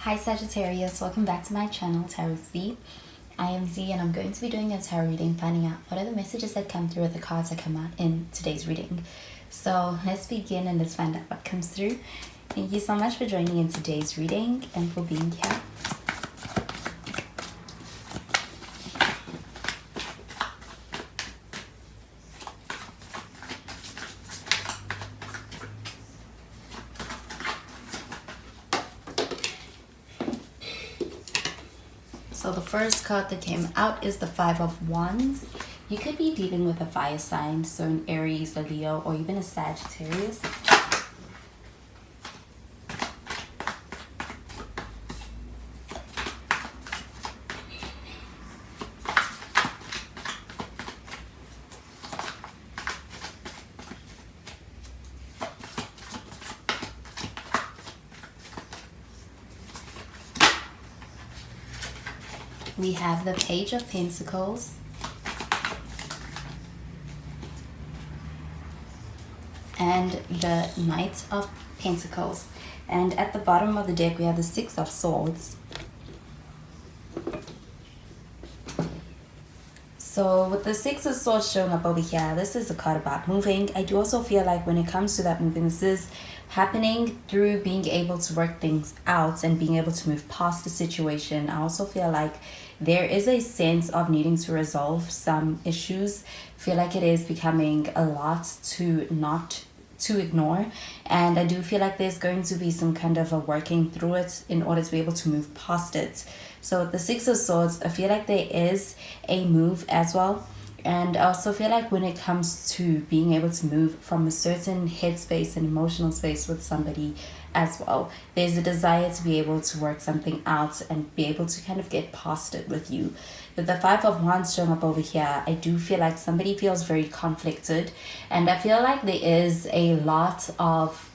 Hi Sagittarius, welcome back to my channel, Tarot Z. I am Z and I'm going to be doing a tarot reading, finding out what are the messages that come through or the cards that come out in today's reading. So let's begin and let's find out what comes through. Thank you so much for joining in today's reading and for being here. So the first card that came out is the Five of Wands. You could be dealing with a fire sign, so an Aries, a Leo, or even a Sagittarius. We have the Page of Pentacles, and the Knight of Pentacles. And at the bottom of the deck, we have the Six of Swords. So with the Six of Swords showing up over here, this is a card about moving. I do also feel like when it comes to that moving, this is happening through being able to work things out and being able to move past the situation. I also feel like there is a sense of needing to resolve some issues. I feel like it is becoming a lot to ignore, and I do feel like there's going to be some kind of a working through it in order to be able to move past it. So with the Six of Swords, I feel like there is a move as well. And I also feel like when it comes to being able to move from a certain headspace and emotional space with somebody as well, there's a desire to be able to work something out and be able to kind of get past it with you. With the Five of Wands showing up over here, I do feel like somebody feels very conflicted, and I feel like there is a lot of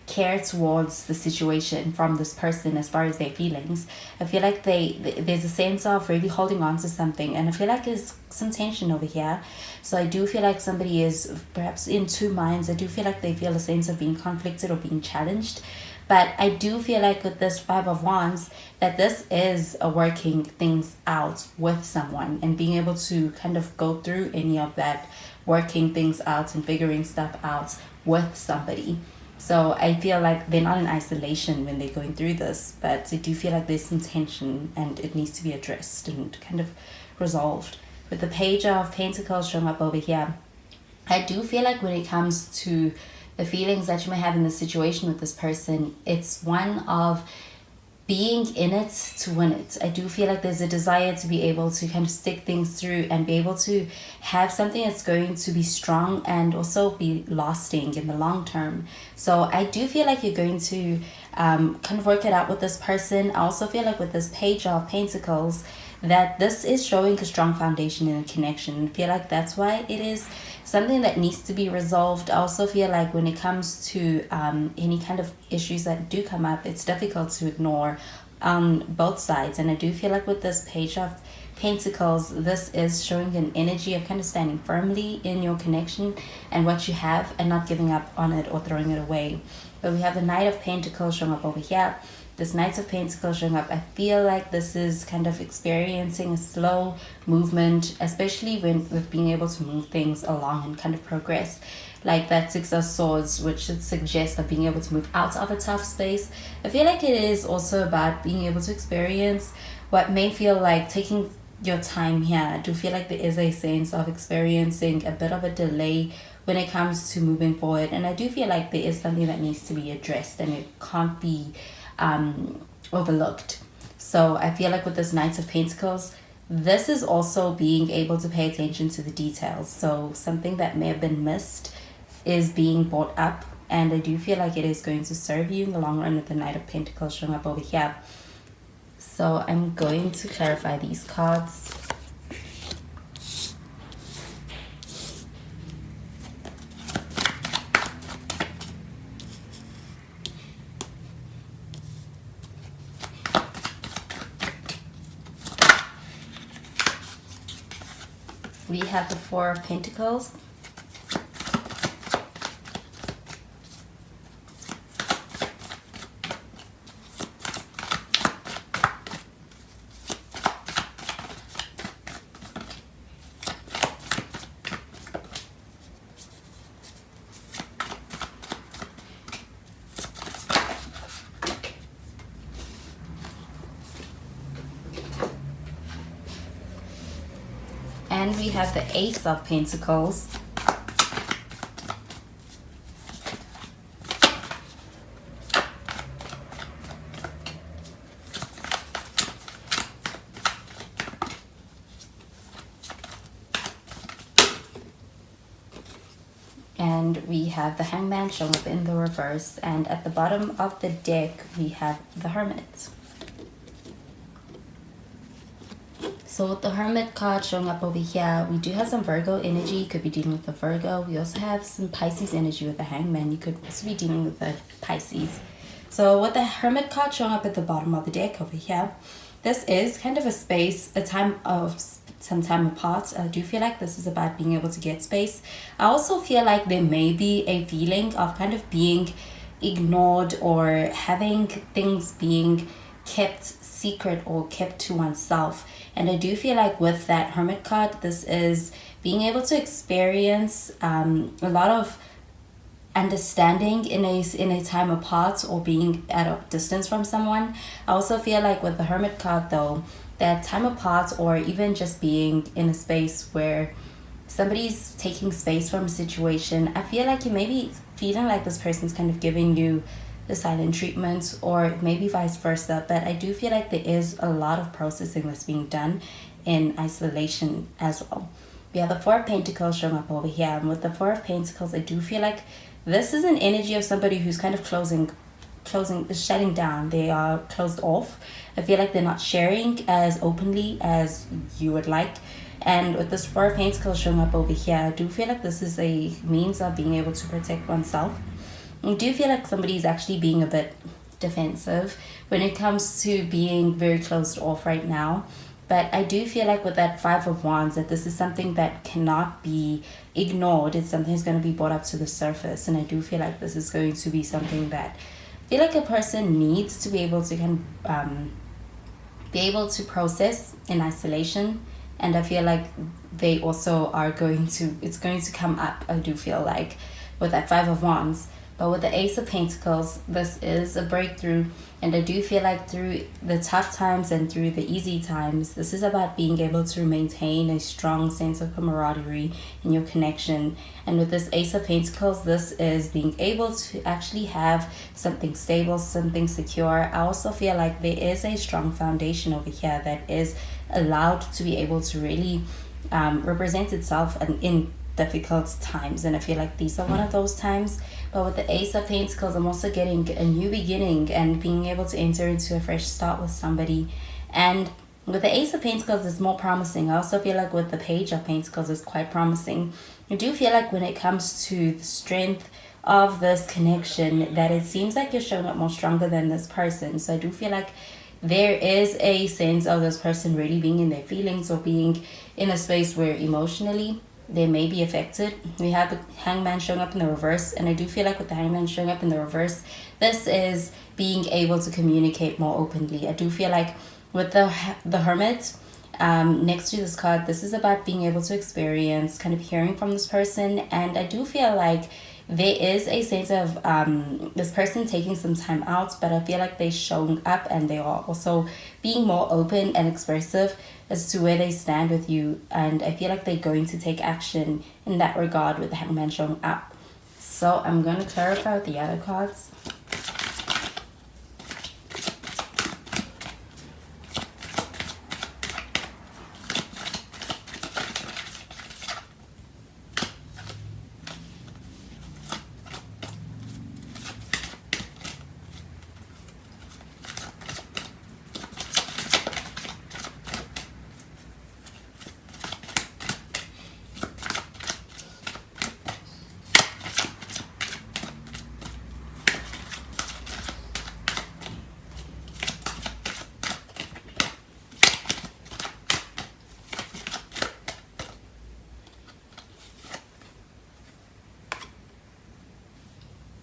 care towards the situation from this person as far as their feelings. I feel like there's a sense of really holding on to something, and I feel like there's some tension over here. So I do feel like somebody is perhaps in two minds. I do feel like they feel a sense of being conflicted or being challenged. But I do feel like with this Five of Wands that this is a working things out with someone and being able to kind of go through any of that working things out and figuring stuff out with somebody. So I feel like they're not in isolation when they're going through this, but I do feel like there's some tension and it needs to be addressed and kind of resolved. With the Page of Pentacles showing up over here, I do feel like when it comes to the feelings that you may have in the situation with this person, it's one of being in it to win it. I do feel like there's a desire to be able to kind of stick things through and be able to have something that's going to be strong and also be lasting in the long term. So I do feel like you're going to kind of work it out with this person. I also feel like with this Page of Pentacles that this is showing a strong foundation in a connection. I feel like that's why it is something that needs to be resolved. I also feel like when it comes to any kind of issues that do come up, it's difficult to ignore on both sides. And I do feel like with this Page of Pentacles, this is showing an energy of kind of standing firmly in your connection and what you have and not giving up on it or throwing it away. But we have the Knight of Pentacles showing up over here. This Knight of Pentacles showing up, I feel like this is kind of experiencing a slow movement, especially with being able to move things along and kind of progress. Like that Six of Swords, which should suggest of being able to move out of a tough space. I feel like it is also about being able to experience what may feel like taking your time here. I do feel like there is a sense of experiencing a bit of a delay when it comes to moving forward. And I do feel like there is something that needs to be addressed and it can't be overlooked. So I feel like with this Knight of Pentacles, this is also being able to pay attention to the details. So something that may have been missed is being brought up, and I do feel like it is going to serve you in the long run with the Knight of Pentacles showing up over here. So I'm going to clarify these cards. We have the Four of Pentacles, And we have the Ace of Pentacles. And we have the Hangman showing up in the reverse. And at the bottom of the deck, we have the Hermit. So with the Hermit card showing up over here, we do have some Virgo energy. You could be dealing with the Virgo. We also have some Pisces energy with the Hangman. You could also be dealing with the Pisces. So with the Hermit card showing up at the bottom of the deck over here, this is kind of a space, a time of some time apart. I do feel like this is about being able to get space. I also feel like there may be a feeling of kind of being ignored or having things being kept secret or kept to oneself. And I do feel like with that Hermit card, this is being able to experience a lot of understanding in a time apart or being at a distance from someone. I also feel like with the Hermit card though, that time apart or even just being in a space where somebody's taking space from a situation, I feel like you may be feeling like this person's kind of giving you the silent treatment, or maybe vice versa. But I do feel like there is a lot of processing that's being done in isolation as well. We have the Four of Pentacles showing up over here, and with the Four of Pentacles, I do feel like this is an energy of somebody who's kind of shutting down. They are closed off. I feel like they're not sharing as openly as you would like. And with this Four of Pentacles showing up over here, I do feel like this is a means of being able to protect oneself. I do feel like somebody's actually being a bit defensive when it comes to being very closed off right now. But I do feel like with that Five of Wands, that this is something that cannot be ignored. It's something that's going to be brought up to the surface. And I do feel like this is going to be something that I feel like a person needs to be able to be able to process in isolation. And I feel like they also are it's going to come up, I do feel like, with that Five of Wands. But with the Ace of Pentacles, this is a breakthrough. And I do feel like through the tough times and through the easy times, this is about being able to maintain a strong sense of camaraderie in your connection. And with this Ace of Pentacles, this is being able to actually have something stable, something secure. I also feel like there is a strong foundation over here that is allowed to be able to really represent itself in difficult times. And I feel like these are one of those times. But with the Ace of Pentacles, I'm also getting a new beginning and being able to enter into a fresh start with somebody. And with the Ace of Pentacles, it's more promising. I also feel like with the Page of Pentacles, it's quite promising. I do feel like when it comes to the strength of this connection, that it seems like you're showing up more stronger than this person. So I do feel like there is a sense of this person really being in their feelings or being in a space where emotionally they may be affected. We have the Hangman showing up in the reverse, and I do feel like with the Hangman showing up in the reverse, this is being able to communicate more openly. I do feel like with the Hermit next to this card, this is about being able to experience kind of hearing from this person. And I do feel like there is a sense of this person taking some time out, but I feel like they're showing up and they are also being more open and expressive as to where they stand with you. And I feel like they're going to take action in that regard with the Hangman showing up. So I'm going to clarify with the other cards.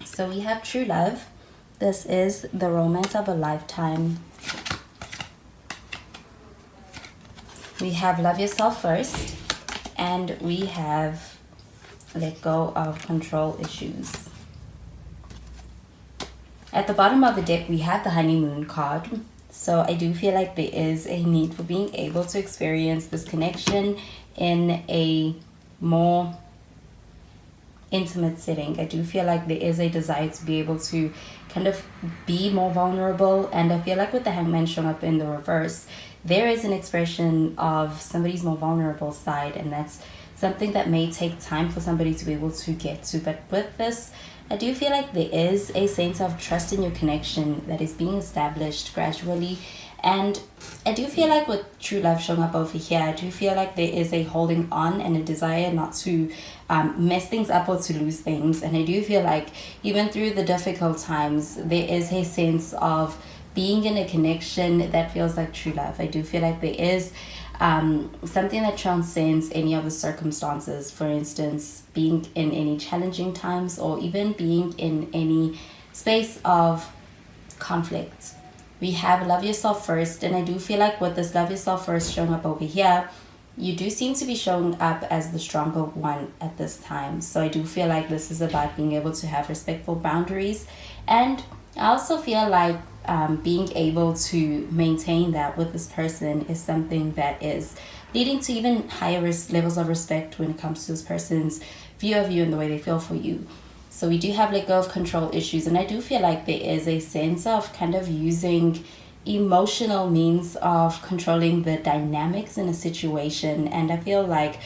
So we have true love. This is the romance of a lifetime. We have love yourself first. And we have let go of control issues. At the bottom of the deck, we have the honeymoon card. So I do feel like there is a need for being able to experience this connection in a more intimate setting. I do feel like there is a desire to be able to kind of be more vulnerable, and I feel like with the Hangman showing up in the reverse, there is an expression of somebody's more vulnerable side, and that's something that may take time for somebody to be able to get to. But with this, I do feel like there is a sense of trust in your connection that is being established gradually. And I do feel like with true love showing up over here, I do feel like there is a holding on and a desire not to mess things up or to lose things. And I do feel like even through the difficult times, there is a sense of being in a connection that feels like true love. I do feel like there is something that transcends any of the circumstances. For instance, being in any challenging times or even being in any space of conflict. We have love yourself first, and I do feel like with this love yourself first showing up over here, you do seem to be showing up as the stronger one at this time. So I do feel like this is about being able to have respectful boundaries, and I also feel like being able to maintain that with this person is something that is leading to even higher levels of respect when it comes to this person's view of you and the way they feel for you. So we do have let go of control issues, and I do feel like there is a sense of kind of using emotional means of controlling the dynamics in a situation, and I feel like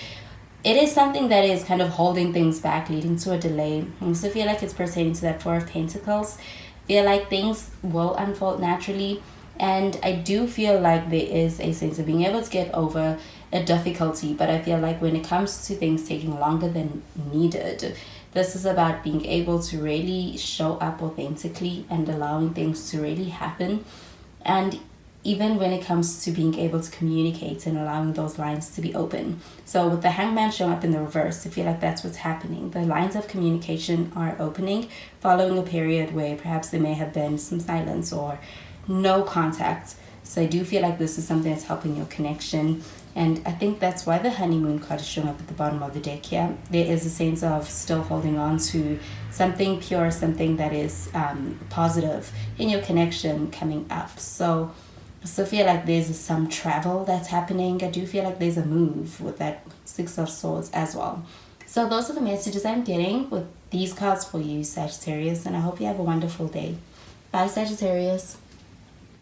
it is something that is kind of holding things back, leading to a delay. I also feel like it's pertaining to that Four of Pentacles. Feel like things will unfold naturally, and I do feel like there is a sense of being able to get over a difficulty, but I feel like when it comes to things taking longer than needed, this is about being able to really show up authentically and allowing things to really happen. And even when it comes to being able to communicate and allowing those lines to be open. So with the Hangman showing up in the reverse, I feel like that's what's happening. The lines of communication are opening following a period where perhaps there may have been some silence or no contact. So I do feel like this is something that's helping your connection. And I think that's why the honeymoon card is showing up at the bottom of the deck here. There is a sense of still holding on to something pure, something that is positive in your connection coming up. So I still feel like there's some travel that's happening. I do feel like there's a move with that Six of Swords as well. So those are the messages I'm getting with these cards for you, Sagittarius. And I hope you have a wonderful day. Bye, Sagittarius.